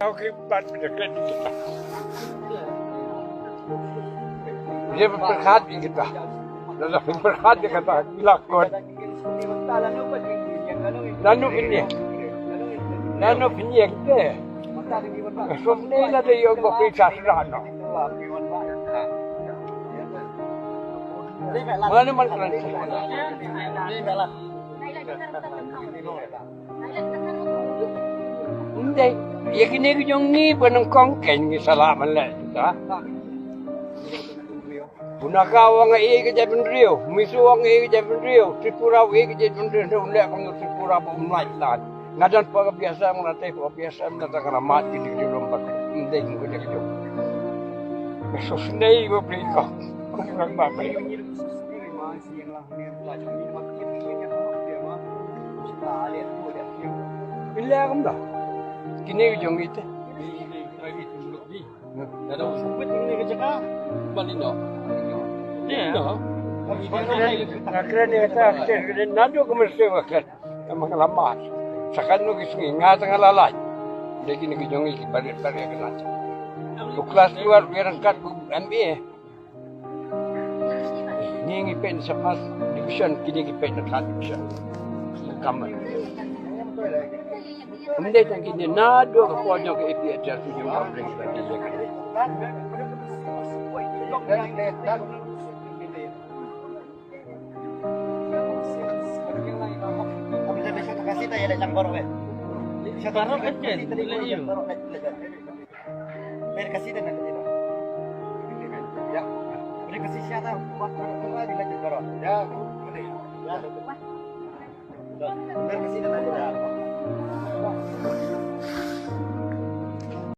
Oke, ban mendekat kita. Dia berkat kita. Lalu berkat dia kata lakon. Lalu ini kita. Sebenarnya ada yang berpisah serana. Mana mana Hindi, yakin ko yung ni panong ken ni salaman la ta. Punakawa nga iya ka Japan Rio, misuwa nga iya ka Japan Rio, Tripura iya ka Japan Rio, ulit akong Tripura pa umlaitlan. Ngadan pa kabiasa mo natin, kabiasa mo natin karamat, hindi ko yung bag, hindi ko yung yung. Susnay ko pili ko, kung nagbabay. Pili akong ba? Kini yung ito. Ada sempit ini kerja kah? Balik dok. Iya. Nakran niya sa akin, nado ko masiwakan ang mga lamas. Sakan no kising ingatan nga lalay. Hindi kinigiyong ikibalit-balit ka natin. Tuklas luar biarang kat MBA. Ngingipin sa pas division, kinigipin na sa division. Kamay. Hindi tang kini nado ka po nyo ka ipiadya sa inyong kabring sa division. Kasih tayo lang borok eh. Siya Borok kan kan? Bila iyo. Mer kasih dan nanti dito. Ya. Beri kasih siya tayo. Buat lagi lanjut borok. Ya. Ya. Mer kasih dan